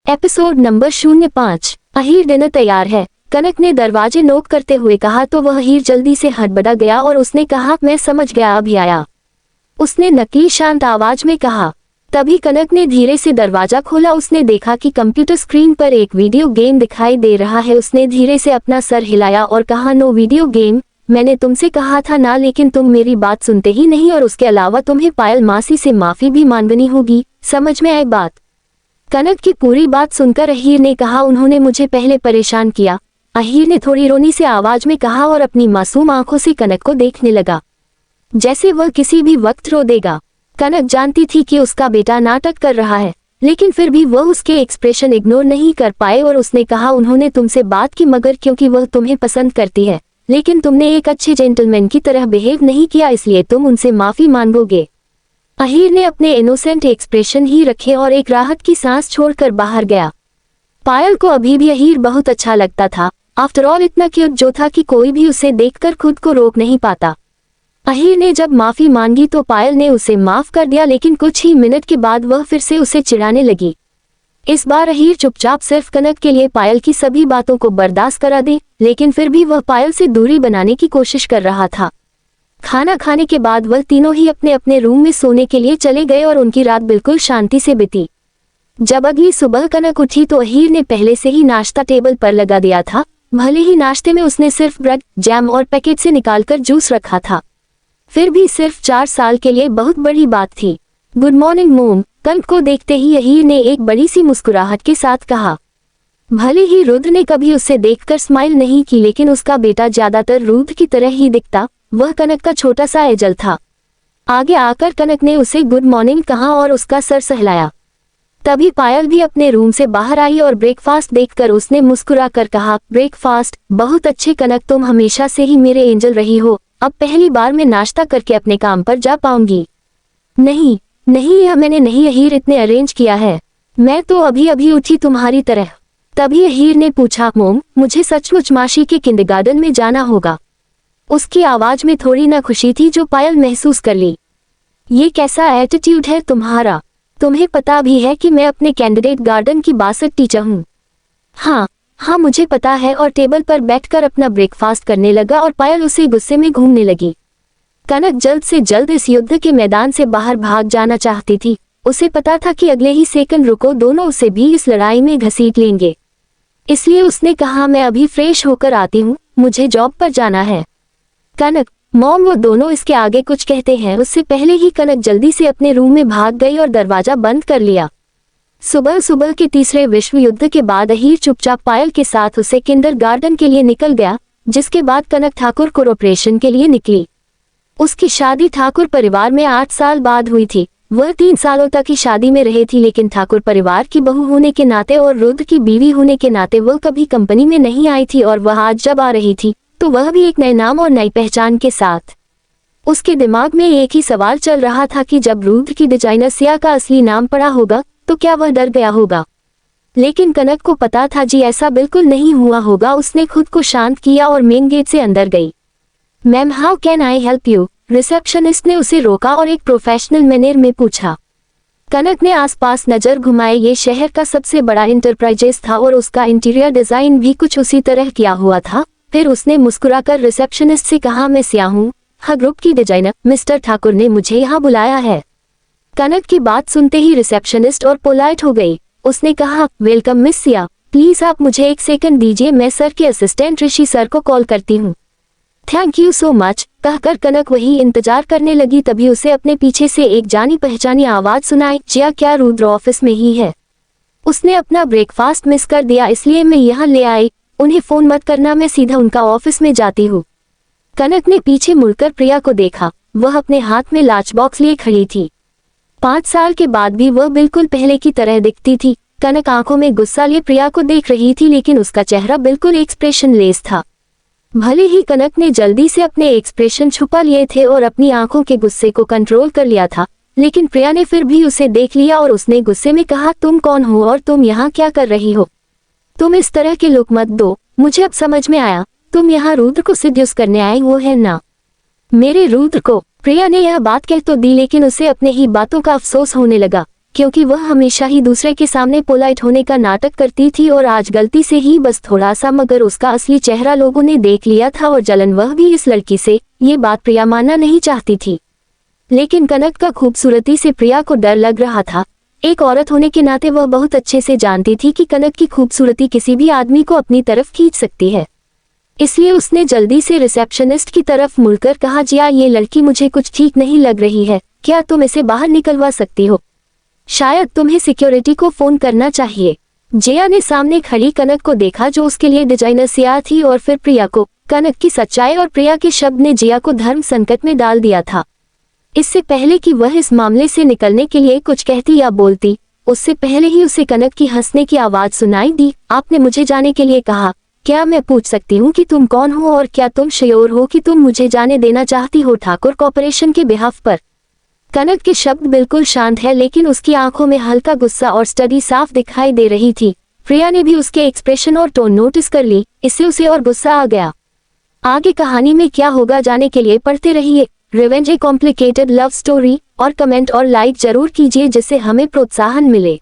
Episode number 05। Ahir dinner तैयार है, कनक ने दरवाजे नोक करते हुए कहा तो वह अहीर जल्दी से हड़बड़ा गया और उसने कहा, मैं समझ गया, अभी आया। उसने नकीली शांत आवाज में कहा। तभी कनक ने धीरे से दरवाजा खोला। उसने देखा कि कंप्यूटर स्क्रीन पर एक वीडियो गेम दिखाई दे रहा है। उसने धीरे से अपना सर हिलाया और कहा, नो वीडियो गेम, मैंने तुमसे कहा था ना, लेकिन तुम मेरी बात सुनते ही नहीं, और उसके अलावा तुम्हें पायल मासी से माफी भी मांगनी होगी, समझ में आई बात? कनक की पूरी बात सुनकर अहीर ने कहा, उन्होंने मुझे पहले परेशान किया। अहीर ने थोड़ी रोनी से आवाज में कहा और अपनी मासूम आंखों से कनक को देखने लगा, जैसे वह किसी भी वक्त रो देगा। कनक जानती थी कि उसका बेटा नाटक कर रहा है, लेकिन फिर भी वह उसके एक्सप्रेशन इग्नोर नहीं कर पाए और उसने कहा, उन्होंने तुमसे बात की, मगर क्योंकि वह तुम्हें पसंद करती है, लेकिन तुमने एक अच्छे जेंटलमैन की तरह बिहेव नहीं किया, इसलिए तुम उनसे माफी मांगोगे। अहीर ने अपने इनोसेंट एक्सप्रेशन ही रखे और एक राहत की सांस छोड़कर बाहर गया। पायल को अभी भी अहीर बहुत अच्छा लगता था। आफ्टर ऑल इतना क्यूट जो था कि कोई भी उसे देखकर खुद को रोक नहीं पाता। अहीर ने जब माफी मांगी तो पायल ने उसे माफ कर दिया, लेकिन कुछ ही मिनट के बाद वह फिर से उसे चिढ़ाने लगी। इस बार अहीर चुपचाप सिर्फ कनक के लिए पायल की सभी बातों को बर्दाश्त करा दे, लेकिन फिर भी वह पायल से दूरी बनाने की कोशिश कर रहा था। खाना खाने के बाद वह तीनों ही अपने अपने रूम में सोने के लिए चले गए और उनकी रात बिल्कुल शांति से बीती। जब अगली सुबह कनक उठी तो अहीर ने पहले से ही नाश्ता टेबल पर लगा दिया था। भले ही नाश्ते में उसने सिर्फ ब्रेड, जैम और पैकेट से निकालकर जूस रखा था, फिर भी सिर्फ 4 साल के लिए बहुत बड़ी बात थी। गुड मॉर्निंग मोम, कनक को देखते ही अहीर ने एक बड़ी सी मुस्कुराहट के साथ कहा। भले ही रुद्र ने कभी उसे देखकर स्माइल नहीं की, लेकिन उसका बेटा ज्यादातर रुद्र की तरह ही दिखता। वह कनक का छोटा सा एजल था। आगे आकर कनक ने उसे गुड मॉर्निंग कहा और उसका सर सहलाया। तभी पायल भी अपने रूम से बाहर आई और ब्रेकफास्ट देखकर उसने मुस्कुराकर कहा, ब्रेकफास्ट, बहुत अच्छे कनक, तुम हमेशा से ही मेरे एंजल रही हो। अब पहली बार मैं नाश्ता करके अपने काम पर जा पाऊंगी। नहीं नहीं, यह मैंने नहीं अहीर इतने अरेंज किया है, मैं तो अभी अभी उठी तुम्हारी तरह। तभी अहीर ने पूछा, मोम, मुझे सचमुच मासी के किंडरगार्टन में जाना होगा? उसकी आवाज में थोड़ी ना खुशी थी जो पायल महसूस कर ली। ये कैसा एटीट्यूड है तुम्हारा? तुम्हें पता भी है कि मैं अपने कैंडिडेट गार्डन की 62 टीचर हूँ। हाँ मुझे पता है, और टेबल पर बैठकर अपना ब्रेकफास्ट करने लगा और पायल उसे गुस्से में घूमने लगी। कनक जल्द से जल्द इस युद्ध के मैदान से बाहर भाग जाना चाहती थी। उसे पता था कि अगले ही सेकंड रुको दोनों उसे भी इस लड़ाई में घसीट लेंगे, इसलिए उसने कहा, मैं अभी फ्रेश होकर आती हूँ, मुझे जॉब पर जाना है। कनक, मॉम, वो दोनों इसके आगे कुछ कहते हैं उससे पहले ही कनक जल्दी से अपने रूम में भाग गई और दरवाजा बंद कर लिया। सुबह सुबह के तीसरे विश्व युद्ध के बाद अहीर चुपचाप पायल के साथ उसे किंडरगार्टन के लिए निकल गया, जिसके बाद कनक ठाकुर कॉर्पोरेशन के लिए निकली। उसकी शादी ठाकुर परिवार में 8 साल बाद हुई थी। वह 3 सालों तक ही शादी में रहे थी, लेकिन ठाकुर परिवार की बहू होने के नाते और रुद्र की बीवी होने के नाते वह कभी कंपनी में नहीं आई थी, और वह आज जब आ रही थी तो वह भी एक नए नाम और नई पहचान के साथ। उसके दिमाग में एक ही सवाल चल रहा था कि जब रुद्र की डिजाइनर सिया का असली नाम पड़ा होगा तो क्या वह डर गया होगा? लेकिन कनक को पता था जी ऐसा बिल्कुल नहीं हुआ होगा। उसने खुद को शांत किया और मेन गेट से अंदर गई। Ma'am, how can I help you? Receptionist ने उसे रोका और एक प्रोफेशनल मैनर में पूछा। कनक ने आसपास नजर घुमाए। ये शहर का सबसे बड़ा इंटरप्राइजेस था और उसका इंटीरियर डिजाइन भी कुछ उसी तरह किया हुआ था। फिर उसने मुस्कुराकर रिसेप्शनिस्ट से कहा, मैं सिया हूँ, हाँ ग्रुप की डिजाइनर, मिस्टर ठाकुर ने मुझे यहाँ बुलाया है। कनक की बात सुनते ही रिसेप्शनिस्ट और पोलाइट हो गई। उसने कहा, वेलकम मिस सिया, प्लीज आप मुझे 1 सेकंड दीजिए, मैं सर के असिस्टेंट ऋषि सर को कॉल करती हूँ। थैंक यू सो मच, कहकर कनक वही इंतजार करने लगी। तभी उसे अपने पीछे से एक जानी पहचानी आवाज सुनाई, जिया, क्या रुद्र ऑफिस में ही है? उसने अपना ब्रेकफास्ट मिस कर दिया, इसलिए मैं यहाँ ले आई। उन्हें फोन मत करना, मैं सीधा उनका ऑफिस में जाती हूँ। कनक ने पीछे मुड़कर प्रिया को देखा। वह अपने हाथ में लंच बॉक्स लिए खड़ी थी। 5 साल के बाद भी वह बिल्कुल पहले की तरह दिखती थी। कनक आंखों में गुस्सा लिए प्रिया को देख रही थी, लेकिन उसका चेहरा बिल्कुल एक्सप्रेशनलेस था। भले ही कनक ने जल्दी से अपने एक्सप्रेशन छुपा लिए थे और अपनी आंखों के गुस्से को कंट्रोल कर लिया था, लेकिन प्रिया ने फिर भी उसे देख लिया और उसने गुस्से में कहा, तुम कौन हो और तुम यहाँ क्या कर रही हो? तुम इस तरह के लुक मत दो, मुझे अब समझ में आया, तुम यहाँ रुद्र को सेड्यूस करने आए हो है ना? मेरे रुद्र को? प्रिया ने यह बात कह तो दी, लेकिन उसे अपने ही बातों का अफसोस होने लगा। क्योंकि वह हमेशा ही दूसरे के सामने पोलाइट होने का नाटक करती थी और आज गलती से ही बस थोड़ा सा मगर उसका असली चेहरा लोगों ने देख लिया था और जलन वह भी इस लड़की से। ये बात प्रिया मानना नहीं चाहती थी, लेकिन कनक का खूबसूरती से प्रिया को डर लग रहा था। एक औरत होने के नाते वह बहुत अच्छे से जानती थी कि कनक की खूबसूरती किसी भी आदमी को अपनी तरफ खींच सकती है। इसलिए उसने जल्दी से रिसेप्शनिस्ट की तरफ मुड़कर कहा, जिया ये लड़की मुझे कुछ ठीक नहीं लग रही है, क्या तुम इसे बाहर निकलवा सकती हो? शायद तुम्हें सिक्योरिटी को फोन करना चाहिए। जिया ने सामने खड़ी कनक को देखा जो उसके लिए डिजाइनर सिया थी और फिर प्रिया को। कनक की सच्चाई और प्रिया के शब्द ने जिया को धर्म संकट में डाल दिया था। इससे पहले कि वह इस मामले से निकलने के लिए कुछ कहती या बोलती, उससे पहले ही उसे कनक की हंसने की आवाज सुनाई दी। आपने मुझे जाने के लिए कहा, क्या मैं पूछ सकती हूँ कि तुम कौन हो और क्या तुम श्योर हो कि तुम मुझे जाने देना चाहती हो ठाकुर कॉर्पोरेशन के बिहाफ पर? कनक के शब्द बिल्कुल शांत है, लेकिन उसकी आंखों में हल्का गुस्सा और स्टडी साफ दिखाई दे रही थी। प्रिया ने भी उसके एक्सप्रेशन और टोन नोटिस कर ली, इससे उसे और गुस्सा आ गया। आगे कहानी में क्या होगा जाने के लिए पढ़ते रहिए रिवेंज ए कॉम्प्लिकेटेड लव स्टोरी, और कमेंट और लाइक जरूर कीजिए जिससे हमें प्रोत्साहन मिले।